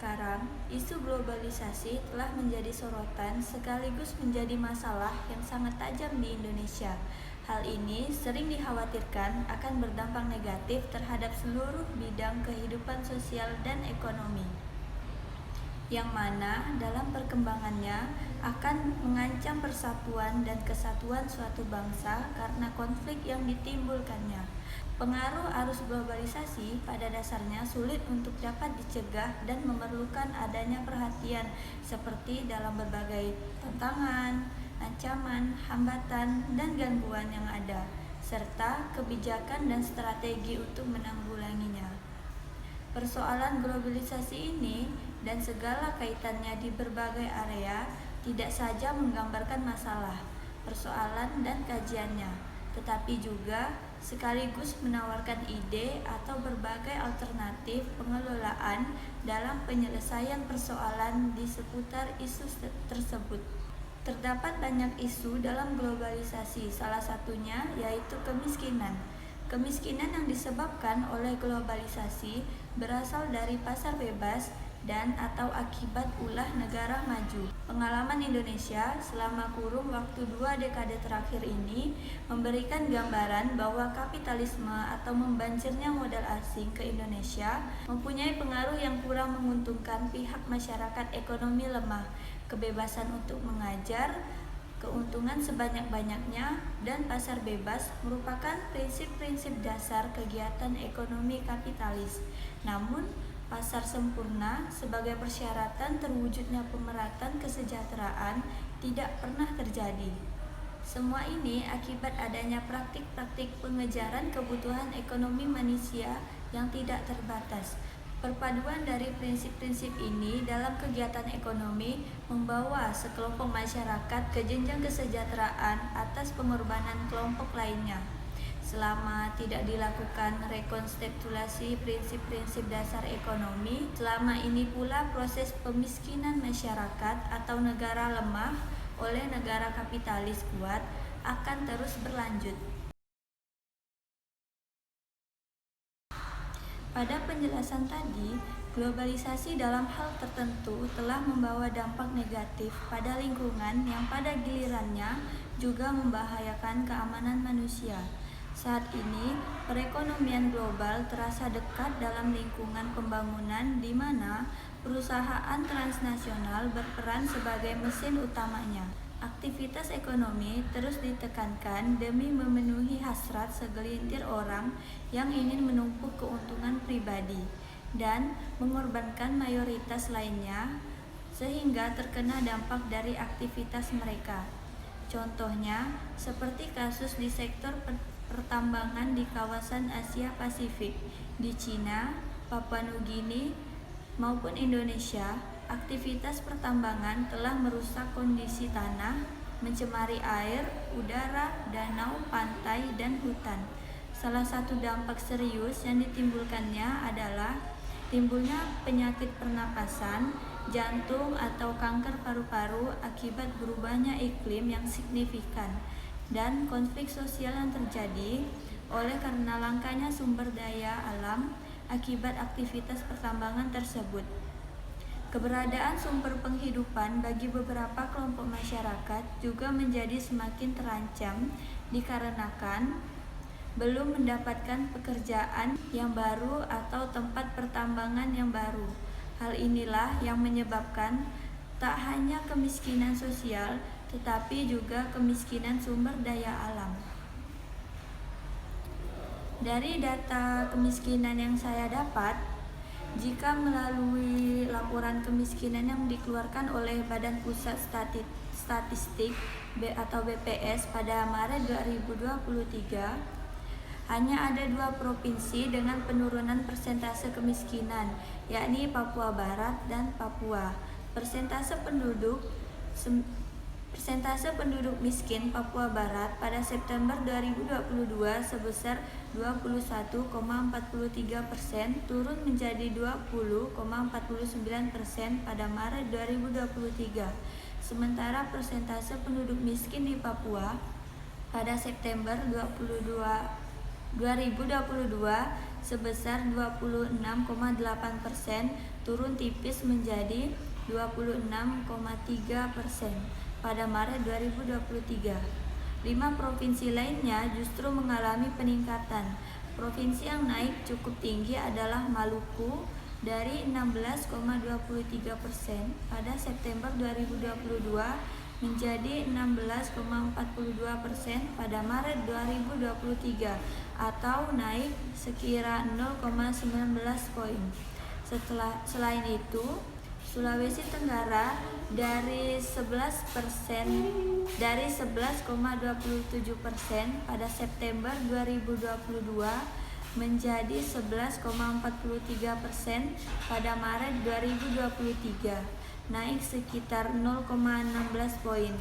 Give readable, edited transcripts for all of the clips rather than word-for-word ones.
sekarang, isu globalisasi telah menjadi sorotan sekaligus menjadi masalah yang sangat tajam di Indonesia. Hal ini sering dikhawatirkan akan berdampak negatif terhadap seluruh bidang kehidupan sosial dan ekonomi, yang mana dalam perkembangannya akan mengancam persatuan dan kesatuan suatu bangsa karena konflik yang ditimbulkannya. Pengaruh arus globalisasi pada dasarnya sulit untuk dapat dicegah dan memerlukan adanya perhatian seperti dalam berbagai tantangan, ancaman, hambatan, dan gangguan yang ada, serta kebijakan dan strategi untuk menanggulanginya. Persoalan globalisasi ini dan segala kaitannya di berbagai area tidak saja menggambarkan masalah, persoalan, dan kajiannya, tetapi juga sekaligus menawarkan ide atau berbagai alternatif pengelolaan dalam penyelesaian persoalan di seputar isu tersebut. Terdapat banyak isu dalam globalisasi, salah satunya yaitu kemiskinan. Kemiskinan yang disebabkan oleh globalisasi berasal dari pasar bebas dan atau akibat ulah negara maju. Pengalaman Indonesia selama kurun waktu 2 dekade terakhir ini memberikan gambaran bahwa kapitalisme atau membanjirnya modal asing ke Indonesia mempunyai pengaruh yang kurang menguntungkan pihak masyarakat ekonomi lemah, kebebasan untuk mengajar, keuntungan sebanyak-banyaknya, dan pasar bebas merupakan prinsip-prinsip dasar kegiatan ekonomi kapitalis. Namun, pasar sempurna sebagai persyaratan terwujudnya pemerataan kesejahteraan tidak pernah terjadi. Semua ini akibat adanya praktik-praktik pengejaran kebutuhan ekonomi manusia yang tidak terbatas. Perpaduan dari prinsip-prinsip ini dalam kegiatan ekonomi membawa sekelompok masyarakat ke jenjang kesejahteraan atas pengorbanan kelompok lainnya. Selama tidak dilakukan rekonseptualisasi prinsip-prinsip dasar ekonomi, selama ini pula proses pemiskinan masyarakat atau negara lemah oleh negara kapitalis kuat akan terus berlanjut. Pada penjelasan tadi, globalisasi dalam hal tertentu telah membawa dampak negatif pada lingkungan yang pada gilirannya juga membahayakan keamanan manusia. Saat ini, perekonomian global terasa dekat dalam lingkungan pembangunan di mana perusahaan transnasional berperan sebagai mesin utamanya. Aktivitas ekonomi terus ditekankan demi memenuhi hasrat segelintir orang yang ingin menumpuk keuntungan pribadi dan mengorbankan mayoritas lainnya sehingga terkena dampak dari aktivitas mereka. Contohnya, seperti kasus di sektor pertambangan di kawasan Asia Pasifik, di Cina, Papua Nugini, maupun Indonesia, aktivitas pertambangan telah merusak kondisi tanah, mencemari air, udara, danau, pantai, dan hutan. Salah satu dampak serius yang ditimbulkannya adalah timbulnya penyakit pernapasan, jantung, atau kanker paru-paru akibat berubahnya iklim yang signifikan dan konflik sosial yang terjadi oleh karena langkanya sumber daya alam akibat aktivitas pertambangan tersebut. Keberadaan sumber penghidupan bagi beberapa kelompok masyarakat juga menjadi semakin terancam dikarenakan belum mendapatkan pekerjaan yang baru atau tempat pertambangan yang baru. Hal inilah yang menyebabkan tak hanya kemiskinan sosial, tetapi juga kemiskinan sumber daya alam. Dari data kemiskinan yang saya dapat, jika melalui laporan kemiskinan yang dikeluarkan oleh Badan Pusat Statistik atau BPS pada Maret 2023, hanya ada 2 provinsi dengan penurunan persentase kemiskinan, yakni Papua Barat dan Papua. Persentase penduduk miskin Papua Barat pada September 2022 sebesar 21,43%, turun menjadi 20,49% pada Maret 2023. Sementara persentase penduduk miskin di Papua pada September 2022 sebesar 26,8%, turun tipis menjadi 26,3% pada Maret 2023. 5 provinsi lainnya justru mengalami peningkatan. Provinsi yang naik cukup tinggi adalah Maluku dari 16,23% pada September 2022 menjadi 16,42% pada Maret 2023 atau naik sekira 0,19 poin. Selain itu, Sulawesi Tenggara dari 11,27% pada September 2022 menjadi 11,43% pada Maret 2023, naik sekitar 0,16 poin.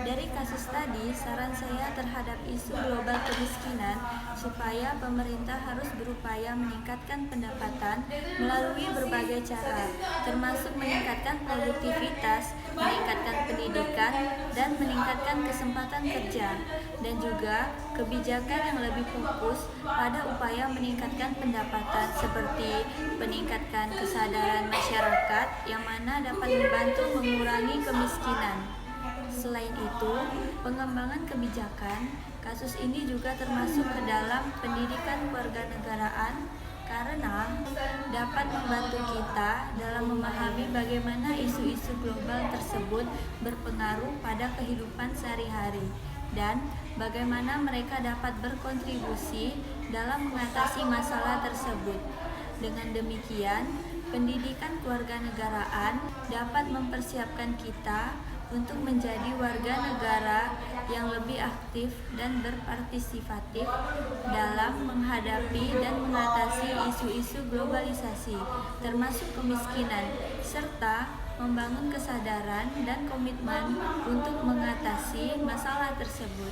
Dari kasus tadi, saran saya terhadap isu global kemiskinan supaya pemerintah harus berupaya meningkatkan pendapatan melalui berbagai cara, termasuk meningkatkan produktivitas, meningkatkan pendidikan, dan meningkatkan kesempatan kerja, dan juga kebijakan yang lebih fokus pada upaya meningkatkan pendapatan seperti meningkatkan kesadaran masyarakat yang mana dapat membantu mengurangi kemiskinan. Selain itu, pengembangan kebijakan kasus ini juga termasuk ke dalam pendidikan kewarganegaraan karena dapat membantu kita dalam memahami bagaimana isu-isu global tersebut berpengaruh pada kehidupan sehari-hari dan bagaimana mereka dapat berkontribusi dalam mengatasi masalah tersebut. Dengan demikian, pendidikan kewarganegaraan dapat mempersiapkan kita untuk menjadi warga negara yang lebih aktif dan berpartisipatif dalam menghadapi dan mengatasi isu-isu globalisasi, termasuk kemiskinan, serta membangun kesadaran dan komitmen untuk mengatasi masalah tersebut.